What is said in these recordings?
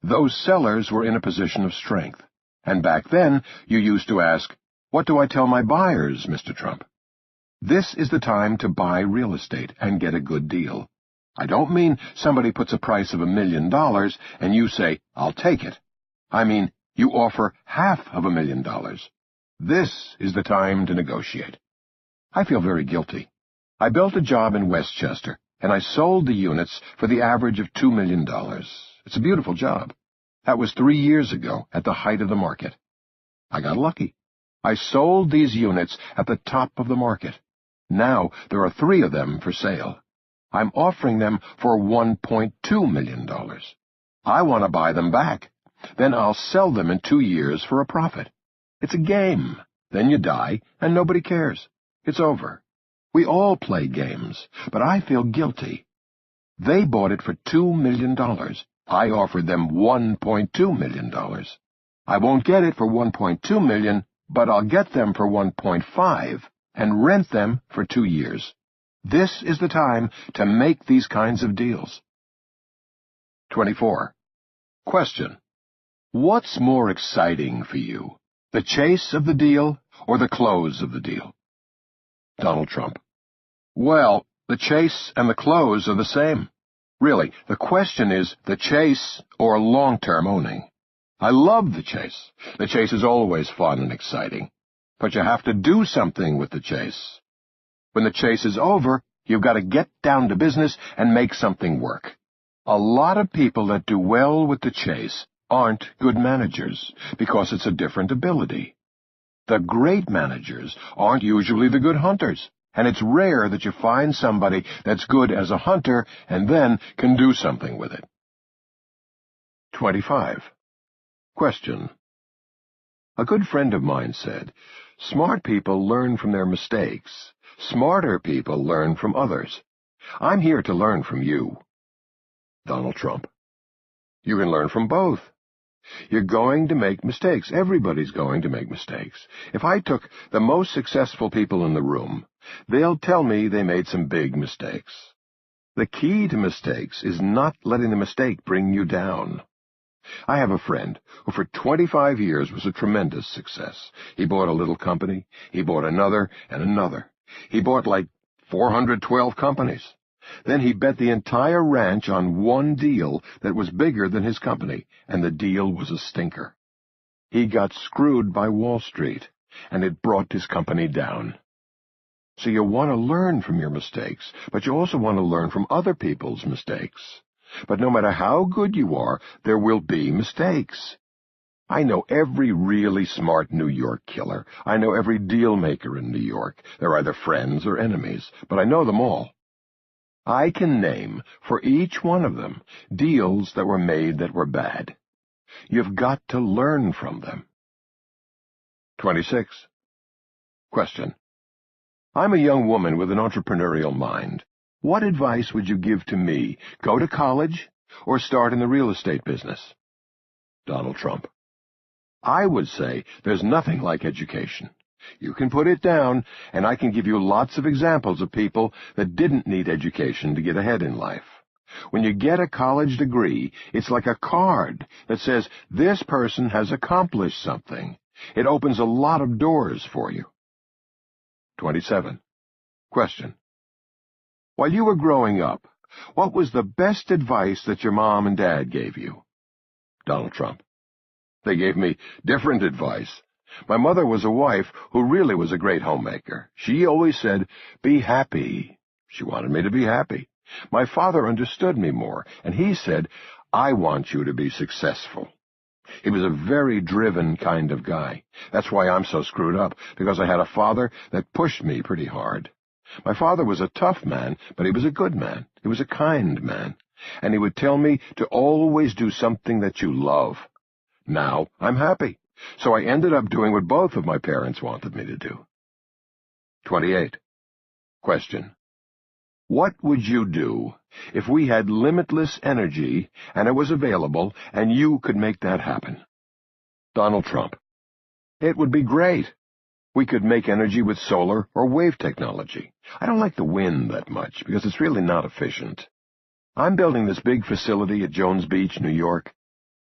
Those sellers were in a position of strength, and back then you used to ask, "What do I tell my buyers, Mr. Trump?" This is the time to buy real estate and get a good deal. I don't mean somebody puts a price of $1 million and you say, "I'll take it." I mean, you offer $500,000. This is the time to negotiate. I feel very guilty. I built a job in Westchester, and I sold the units for the average of $2 million. It's a beautiful job. That was 3 years ago, at the height of the market. I got lucky. I sold these units at the top of the market. Now there are 3 of them for sale. I'm offering them for $1.2 million. I want to buy them back. Then I'll sell them in 2 years for a profit. It's a game. Then you die, and nobody cares. It's over. We all play games, but I feel guilty. They bought it for $2 million. I offered them $1.2 million. I won't get it for $1.2 million, but I'll get them for $1.5 and rent them for 2 years. This is the time to make these kinds of deals. 24. Question. What's more exciting for you, the chase of the deal or the close of the deal? Donald Trump. Well, the chase and the close are the same. Really, the question is the chase or long-term owning. I love the chase. The chase is always fun and exciting. But you have to do something with the chase. When the chase is over, you've got to get down to business and make something work. A lot of people that do well with the chase aren't good managers because it's a different ability. The great managers aren't usually the good hunters, and it's rare that you find somebody that's good as a hunter and then can do something with it. 25. Question. A good friend of mine said, "Smart people learn from their mistakes. Smarter people learn from others." I'm here to learn from you. Donald Trump. You can learn from both. You're going to make mistakes. Everybody's going to make mistakes. If I took the most successful people in the room, they'll tell me they made some big mistakes. The key to mistakes is not letting the mistake bring you down. I have a friend who for 25 years was a tremendous success. He bought a little company. He bought another and another. He bought like 412 companies. Then he bet the entire ranch on one deal that was bigger than his company, and the deal was a stinker. He got screwed by Wall Street, and it brought his company down. So you want to learn from your mistakes, but you also want to learn from other people's mistakes. But no matter how good you are, there will be mistakes. I know every really smart New York killer. I know every deal maker in New York. They're either friends or enemies, but I know them all. I can name, for each one of them, deals that were made that were bad. You've got to learn from them. 26. Question. I'm a young woman with an entrepreneurial mind. What advice would you give to me? Go to college or start in the real estate business? Donald Trump. I would say there's nothing like education. You can put it down, and I can give you lots of examples of people that didn't need education to get ahead in life. When you get a college degree, it's like a card that says, this person has accomplished something. It opens a lot of doors for you. 27. Question. While you were growing up, what was the best advice that your mom and dad gave you? Donald Trump. They gave me different advice. My mother was a wife who really was a great homemaker. She always said, be happy. She wanted me to be happy. My father understood me more, and he said, I want you to be successful. He was a very driven kind of guy. That's why I'm so screwed up, because I had a father that pushed me pretty hard. My father was a tough man, but he was a good man. He was a kind man, and he would tell me to always do something that you love. Now I'm happy. So I ended up doing what both of my parents wanted me to do. 28. Question. What would you do if we had limitless energy and it was available and you could make that happen? Donald Trump. It would be great. We could make energy with solar or wave technology. I don't like the wind that much because it's really not efficient. I'm building this big facility at Jones Beach, New York.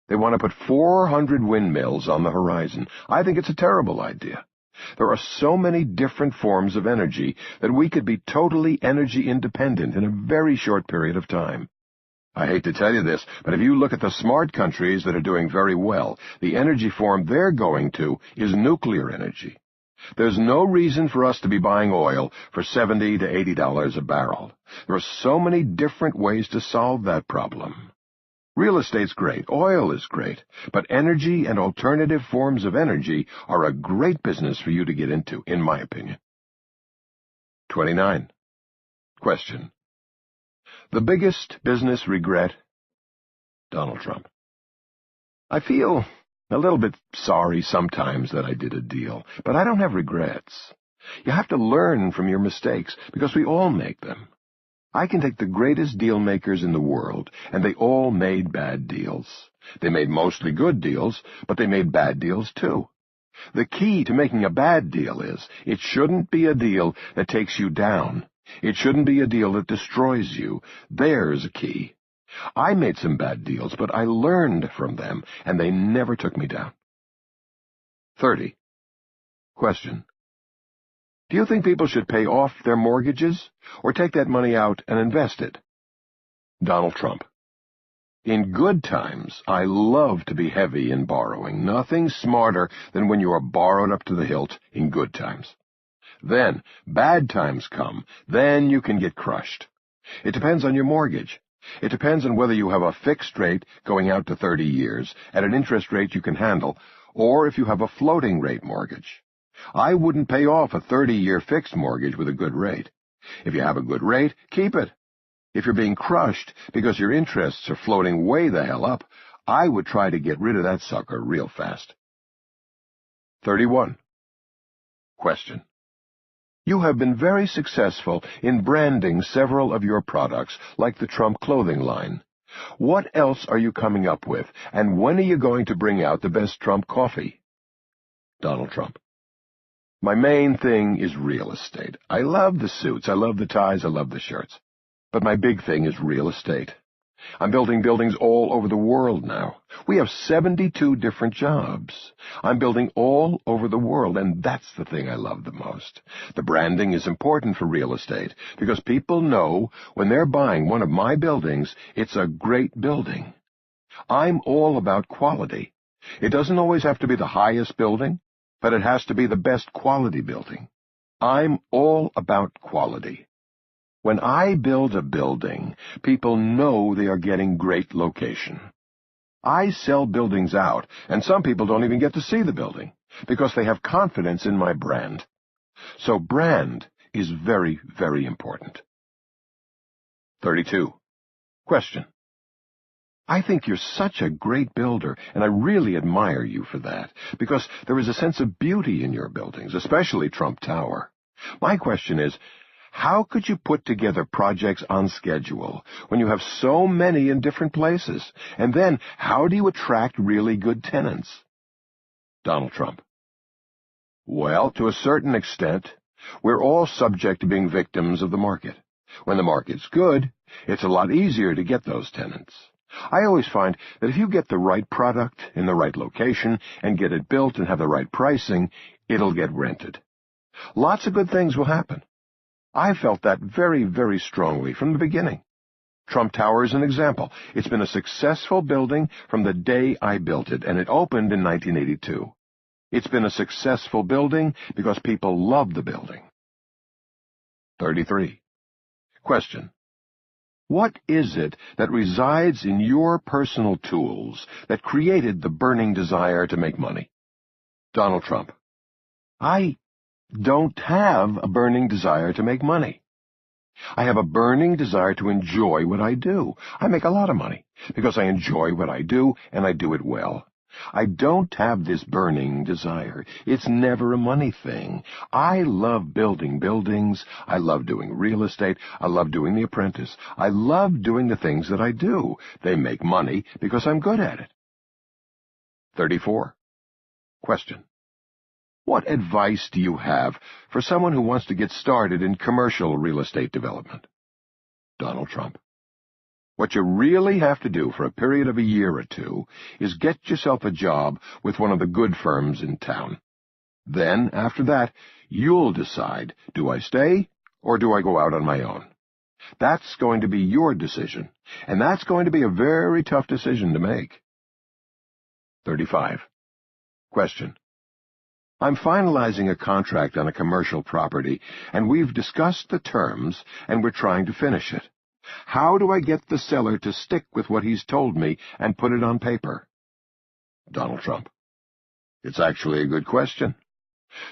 They want to put 400 windmills on the horizon. I think it's a terrible idea. There are so many different forms of energy that we could be totally energy independent in a very short period of time. I hate to tell you this, but if you look at the smart countries that are doing very well, the energy form they're going to is nuclear energy. There's no reason for us to be buying oil for $70 to $80 a barrel. There are so many different ways to solve that problem. Real estate's great, oil is great, but energy and alternative forms of energy are a great business for you to get into, in my opinion. 29. Question. The biggest business regret? Donald Trump. I feel a little bit sorry sometimes that I did a deal, but I don't have regrets. You have to learn from your mistakes, because we all make them. I can take the greatest deal makers in the world, and they all made bad deals. They made mostly good deals, but they made bad deals too. The key to making a bad deal is, it shouldn't be a deal that takes you down. It shouldn't be a deal that destroys you. There's a key. I made some bad deals, but I learned from them, and they never took me down. 30. Question. Do you think people should pay off their mortgages, or take that money out and invest it? Donald Trump. In good times, I love to be heavy in borrowing. Nothing smarter than when you are borrowed up to the hilt in good times. Then, bad times come, then you can get crushed. It depends on your mortgage. It depends on whether you have a fixed rate going out to 30 years at an interest rate you can handle, or if you have a floating rate mortgage. I wouldn't pay off a 30-year fixed mortgage with a good rate. If you have a good rate, keep it. If you're being crushed because your interests are floating way the hell up, I would try to get rid of that sucker real fast. 31. Question. You have been very successful in branding several of your products, like the Trump clothing line. What else are you coming up with, and when are you going to bring out the best Trump coffee? Donald Trump. My main thing is real estate. I love the suits, I love the ties, I love the shirts. But my big thing is real estate. I'm building buildings all over the world now. We have 72 different jobs. I'm building all over the world, and that's the thing I love the most. The branding is important for real estate, because people know when they're buying one of my buildings, it's a great building. I'm all about quality. It doesn't always have to be the highest building, but it has to be the best quality building. I'm all about quality. When I build a building, people know they are getting great location. I sell buildings out, and some people don't even get to see the building, because they have confidence in my brand. So brand is very, very important. 32. Question. I think you're such a great builder, and I really admire you for that, because there is a sense of beauty in your buildings, especially Trump Tower. My question is, how could you put together projects on schedule when you have so many in different places? And then, how do you attract really good tenants? Donald Trump. Well, to a certain extent, we're all subject to being victims of the market. When the market's good, it's a lot easier to get those tenants. I always find that if you get the right product in the right location and get it built and have the right pricing, it'll get rented. Lots of good things will happen. I felt that very, very strongly from the beginning. Trump Tower is an example. It's been a successful building from the day I built it, and it opened in 1982. It's been a successful building because people love the building. 33. Question. What is it that resides in your personal tools that created the burning desire to make money? Donald Trump. I don't have a burning desire to make money. I have a burning desire to enjoy what I do. I make a lot of money because I enjoy what I do and I do it well. I don't have this burning desire. It's never a money thing. I love building buildings. I love doing real estate. I love doing The Apprentice. I love doing the things that I do. They make money because I'm good at it. 34. Question. What advice do you have for someone who wants to get started in commercial real estate development? Donald Trump. What you really have to do for a period of a year or two is get yourself a job with one of the good firms in town. Then, after that, you'll decide, do I stay or do I go out on my own? That's going to be your decision, and that's going to be a very tough decision to make. 35. Question. I'm finalizing a contract on a commercial property, and we've discussed the terms, and we're trying to finish it. How do I get the seller to stick with what he's told me and put it on paper? Donald Trump. It's actually a good question.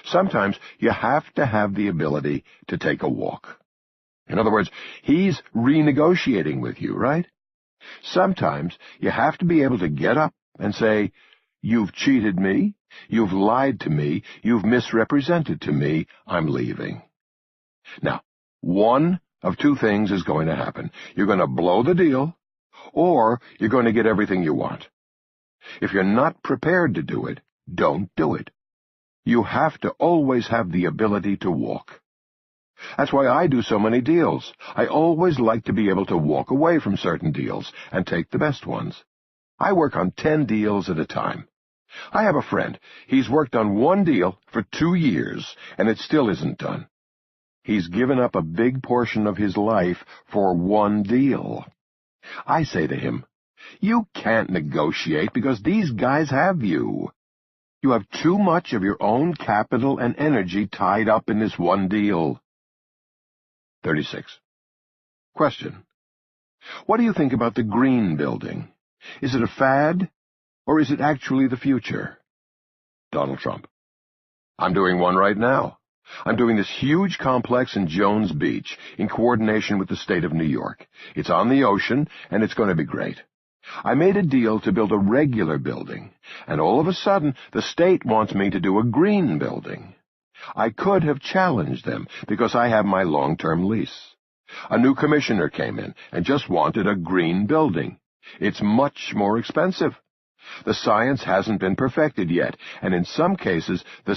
Sometimes you have to have the ability to take a walk. In other words, he's renegotiating with you, right? Sometimes you have to be able to get up and say, "You've cheated me, you've lied to me, you've misrepresented to me, I'm leaving." Now, one of two things is going to happen. You're going to blow the deal, or you're going to get everything you want. If you're not prepared to do it, don't do it. You have to always have the ability to walk. That's why I do so many deals. I always like to be able to walk away from certain deals and take the best ones. I work on 10 deals at a time. I have a friend. He's worked on one deal for 2 years, and it still isn't done. He's given up a big portion of his life for one deal. I say to him, "You can't negotiate because these guys have you. You have too much of your own capital and energy tied up in this one deal." 36. Question. What do you think about the green building? Is it a fad, or is it actually the future? Donald Trump. I'm doing one right now. I'm doing this huge complex in Jones Beach in coordination with the state of New York. It's on the ocean, and it's going to be great. I made a deal to build a regular building, and all of a sudden, the state wants me to do a green building. I could have challenged them because I have my long-term lease. A new commissioner came in and just wanted a green building. It's much more expensive. The science hasn't been perfected yet, and in some cases, the